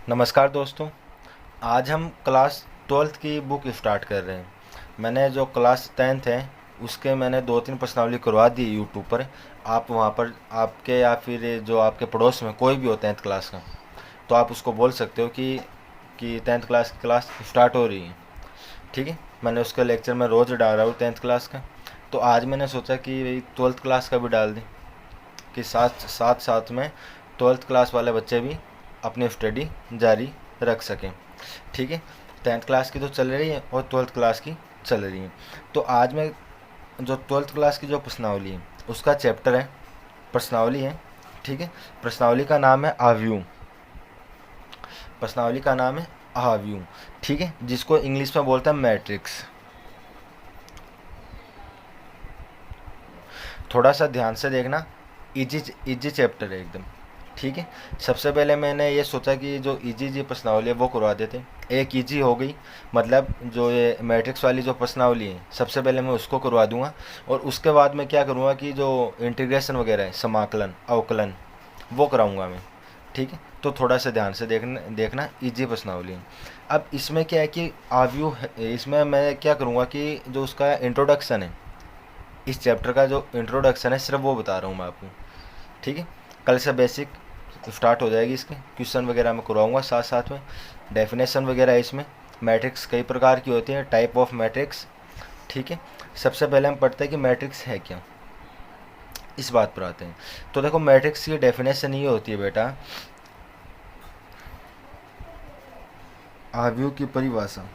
नमस्कार दोस्तों। आज हम क्लास 12th की बुक स्टार्ट कर रहे हैं। मैंने जो क्लास 10th है उसके मैंने 2-3 प्रश्नावली करवा दी यूट्यूब पर। आप वहाँ पर आपके या फिर जो आपके पड़ोस में कोई भी हो 10th क्लास का, तो आप उसको बोल सकते हो कि 10th क्लास की क्लास स्टार्ट हो रही है। ठीक है, मैंने उसका लेक्चर मैं रोज़ डाल रहा हूँ 10th क्लास का। तो आज मैंने सोचा कि 12th क्लास का भी डाल दें, कि साथ साथ साथ में 12th क्लास वाले बच्चे भी अपनी स्टडी जारी रख सकें। ठीक है, 10th क्लास की तो चल रही है और 12th क्लास की चल रही है। तो आज मैं जो 12th क्लास की जो प्रश्नावली है उसका चैप्टर है, प्रश्नावली है। ठीक है, प्रश्नावली का नाम है आव्यूह। प्रश्नावली का नाम है आव्यूह। ठीक है, जिसको इंग्लिश में बोलते हैं मैट्रिक्स। थोड़ा सा ध्यान से देखना, इजी इजी चैप्टर है एकदम। ठीक है, सबसे पहले मैंने ये सोचा कि जो इजी प्रश्नावली है वो करवा देते हैं। एक इजी हो गई, मतलब जो ये मैट्रिक्स वाली जो प्रश्नावली है सबसे पहले मैं उसको करवा दूंगा। और उसके बाद मैं क्या करूँगा कि जो इंटीग्रेशन वगैरह है, समाकलन अवकलन, वो कराऊंगा मैं। ठीक है, तो थोड़ा सा ध्यान से देखना इजी प्रश्नावली है। अब इसमें क्या है कि आव्यूह इसमें मैं क्या करूँगा कि जो उसका इंट्रोडक्शन है, इस चैप्टर का जो इंट्रोडक्शन है सिर्फ वो बता रहा हूँ मैं आपको। ठीक है, कल से बेसिक स्टार्ट हो जाएगी, इसके क्वेश्चन वगैरह मैं करवाऊँगा साथ साथ में। डेफिनेशन वगैरह है इसमें। मैट्रिक्स कई प्रकार की होती है, टाइप ऑफ मैट्रिक्स। ठीक है, सबसे पहले हम पढ़ते हैं कि मैट्रिक्स है क्या, इस बात पर आते हैं। तो देखो, मैट्रिक्स की डेफिनेशन ये होती है बेटा, आव्यूह की परिभाषा।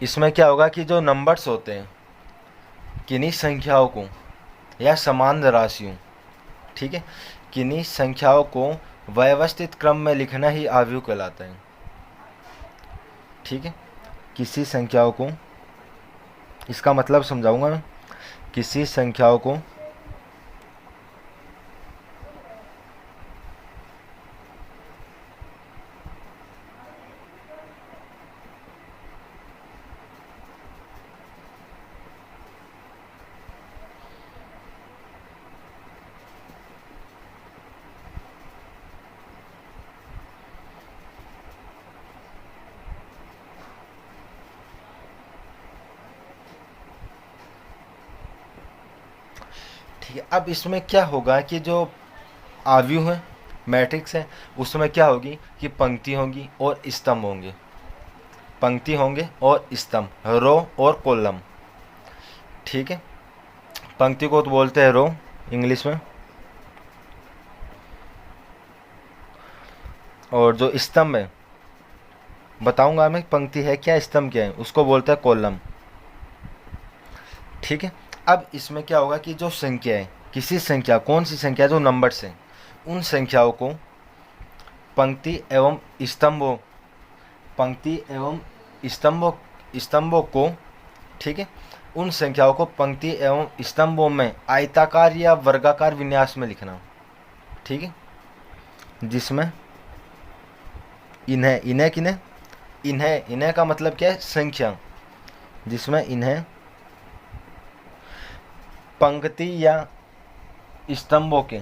इसमें क्या होगा कि जो नंबर्स होते हैं, किन्हीं संख्याओं को या समान राशियों, ठीक है, किन्हीं संख्याओं को व्यवस्थित क्रम में लिखना ही आव्यूह कहलाता है। ठीक है, किसी संख्याओं को, इसका मतलब समझाऊंगा मैं। किसी संख्याओं को ठीक है, अब इसमें क्या होगा कि जो आव्यूह है, मैट्रिक्स है, उसमें क्या होगी कि पंक्ति होगी और स्तंभ होंगे। पंक्ति होंगे और स्तंभ, रो और कॉलम। ठीक है, पंक्ति को तो बोलते हैं रो इंग्लिश में, और जो स्तंभ है, बताऊंगा मैं पंक्ति है क्या स्तंभ क्या है, उसको बोलते हैं कॉलम। ठीक है, अब इसमें क्या होगा कि जो संख्या है, किसी संख्या, कौन सी संख्या, जो नंबर्स हैं, उन संख्याओं को पंक्ति एवं स्तंभों, पंक्ति एवं स्तंभों स्तंभों को, ठीक है, उन संख्याओं को पंक्ति एवं स्तंभों में आयताकार या वर्गाकार विन्यास में लिखना। ठीक है, जिसमें इन्हें इन्हें किन्हें इन्हें इन्हें का मतलब क्या है, संख्या, जिसमें इन्हें पंक्ति या स्तंभों के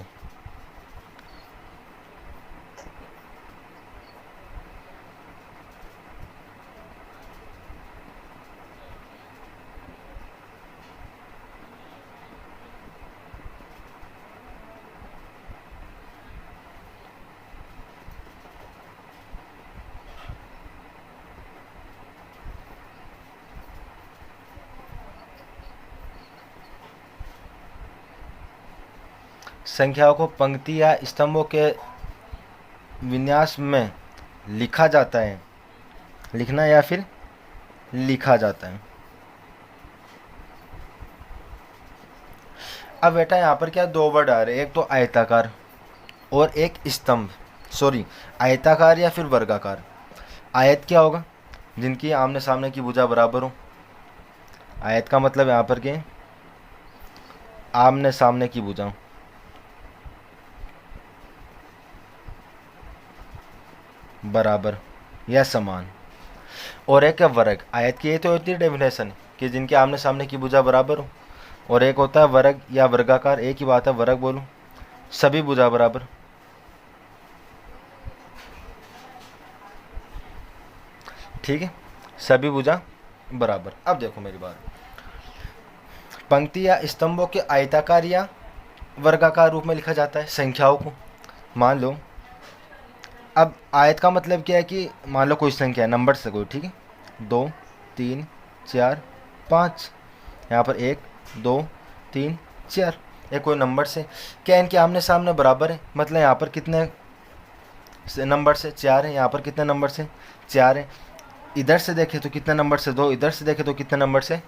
संख्याओं को पंक्ति या स्तंभों के विन्यास में लिखा जाता है, लिखना या फिर लिखा जाता है। अब बेटा यहाँ पर क्या दो वर्ड आ रहे हैं, एक तो आयताकार और एक स्तंभ, सॉरी, आयताकार या फिर वर्गाकार। आयत क्या होगा, जिनकी आमने सामने की भुजा बराबर हो। आयत का मतलब यहाँ पर क्या, आमने सामने की भुजा बराबर या समान। और एक है वर्ग। आयत की ये तो होती है डेफिनेशन कि जिनके आमने सामने की भुजा बराबर हो। और एक होता है वर्ग या वर्गाकार, एक ही बात है, वर्ग बोलूं, सभी भुजा बराबर। ठीक है, सभी भुजा बराबर। अब देखो मेरी बात, पंक्ति या स्तंभों के आयताकार या वर्गाकार रूप में लिखा जाता है संख्याओं को। मान लो, अब आयत का मतलब क्या है कि मान लो कोई संख्या है, नंबर से कोई, ठीक है, 2 3 4 5, यहाँ पर 1 2 3 4, ये कोई नंबर से, क्या इनके आमने सामने बराबर है, मतलब यहाँ पर कितने नंबर से 4 है, यहाँ पर कितने नंबर से 4 है, इधर से देखें तो कितने नंबर से 2, इधर से देखें तो कितने नंबर से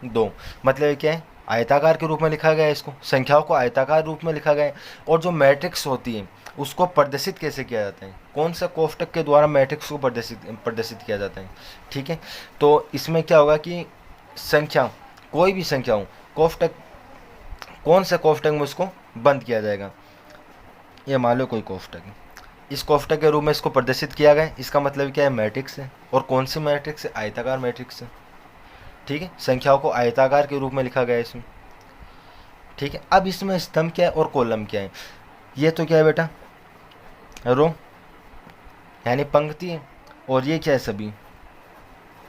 2, मतलब ये क्या है, आयताकार के रूप में लिखा गया है, इसको संख्याओं को आयताकार रूप में लिखा गया है। और जो मैट्रिक्स होती है उसको प्रदर्शित कैसे किया जाता है, कौन सा कोष्टक के द्वारा मैट्रिक्स को प्रदर्शित किया जाता है। ठीक है, तो इसमें क्या होगा कि संख्या, कोई भी संख्या हो, कोष्टक, कौन से कोष्टक में उसको बंद किया जाएगा, ये मान लो कोई कोष्टक है, इस कोष्टक के रूप में इसको प्रदर्शित किया गया है, इसका मतलब क्या है, मैट्रिक्स है। और कौन सी मैट्रिक्स है, आयताकार मैट्रिक्स है। ठीक है, संख्याओं को आयताकार के रूप में लिखा गया है इसमें। ठीक है, अब इसमें स्तंभ क्या है और कॉलम क्या है, ये तो क्या है बेटा, रो यानी पंक्ति है, और ये क्या है, सभी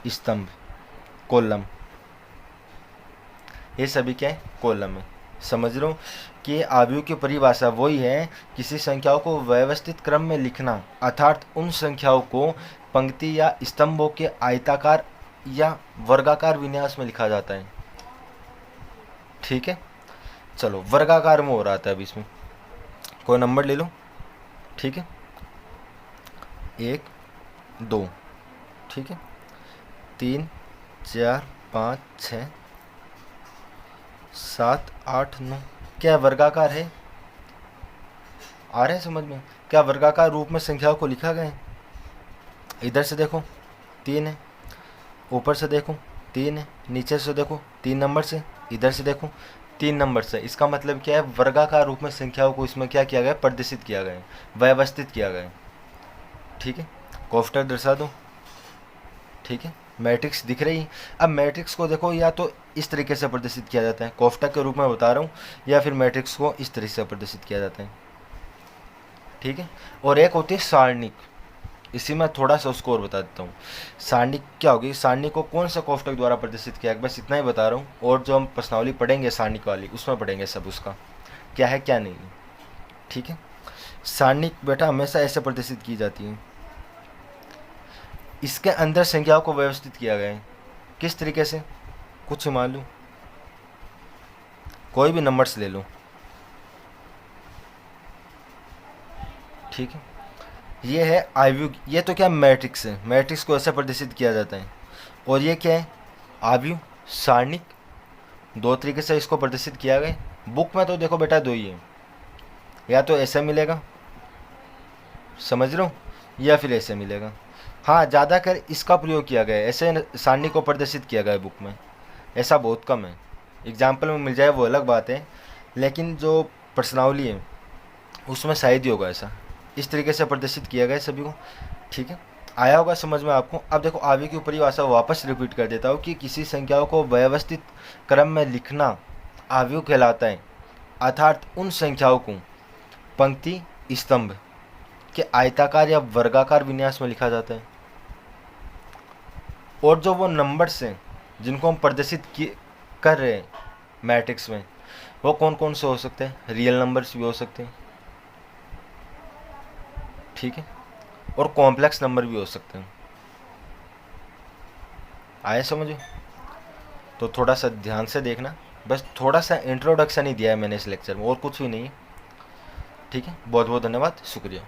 स्तंभ, कॉलम, ये सभी क्या है, कॉलम है। समझ लो कि आव्यूह की परिभाषा वही है, किसी संख्याओं को व्यवस्थित क्रम में लिखना, अर्थात उन संख्याओं को पंक्ति या स्तंभों के आयताकार या वर्गाकार विन्यास में लिखा जाता है। ठीक है, चलो वर्गाकार में हो रहा था, अब इसमें कोई नंबर ले लो। ठीक है, 1 2, ठीक है, 3 4 5 6 7 8 9, क्या वर्गाकार है, आ रहे हैं समझ में, क्या वर्गाकार रूप में संख्याओं को लिखा गया है। इधर से देखो 3 है, ऊपर से देखो 3 है, नीचे से देखो 3 नंबर से, इधर से देखो 3 नंबर से, इसका मतलब क्या है, वर्गाकार रूप में संख्याओं को इसमें क्या किया गया, प्रदर्शित किया गया है, व्यवस्थित किया गया है। ठीक है, कोष्टक दर्शा दो। ठीक है, मैट्रिक्स दिख रही है। अब मैट्रिक्स को देखो, या तो इस तरीके से प्रदर्शित किया जाता है, कोष्टक के रूप में बता रहा हूँ, या फिर मैट्रिक्स को इस तरीके से प्रदर्शित किया जाता है। ठीक है, और एक होती है सारणिक, इसी में थोड़ा सा उसको और बता देता हूँ। सारणिक क्या होगी, सारणिक को कौन सा कोष्टक द्वारा प्रदर्शित किया, बस इतना ही बता रहा हूँ, और जो हम प्रश्नावली पढ़ेंगे सारणिक वाली, उसमें पढ़ेंगे सब उसका क्या है क्या नहीं। ठीक है, सारणिक बेटा हमेशा ऐसे प्रदर्शित की जाती है, इसके अंदर संख्याओं को व्यवस्थित किया गया है। किस तरीके से, कुछ मान लो, कोई भी नंबर्स ले लो। ठीक है, ये है आव्यूह, ये तो क्या मैट्रिक्स है, मैट्रिक्स को ऐसे प्रदर्शित किया जाता है। और ये क्या है, आव्यूह सारणिक, दो तरीके से इसको प्रदर्शित किया गया। बुक में तो देखो बेटा दो ही है, या तो ऐसे मिलेगा, समझ रहे हो, या फिर ऐसे मिलेगा। हाँ, ज़्यादातर इसका प्रयोग किया गया है, ऐसे सारणी को प्रदर्शित किया गया है बुक में, ऐसा बहुत कम है। एग्जाम्पल में मिल जाए वो अलग बात है, लेकिन जो प्रश्नावली है उसमें शायद ही होगा ऐसा, इस तरीके से प्रदर्शित किया गया है सभी को। ठीक है, आया होगा समझ में आपको। अब देखो आव्यूह की परिभाषा वापस रिपीट कर देता हूँ कि किसी संख्याओं को व्यवस्थित क्रम में लिखना आव्यूह कहलाता है, अर्थात उन संख्याओं को पंक्ति स्तंभ के आयताकार या वर्गाकार विन्यास में लिखा जाता है। और जो वो नंबर्स हैं जिनको हम प्रदर्शित कर रहे हैं मैट्रिक्स में, वो कौन कौन से हो सकते हैं, रियल नंबर्स भी हो सकते हैं। ठीक है, और कॉम्प्लेक्स नंबर भी हो सकते हैं। आया समझो, तो थोड़ा सा ध्यान से देखना, बस थोड़ा सा इंट्रोडक्शन ही दिया है मैंने इस लेक्चर में, और कुछ भी नहीं है। ठीक है, बहुत बहुत धन्यवाद, शुक्रिया।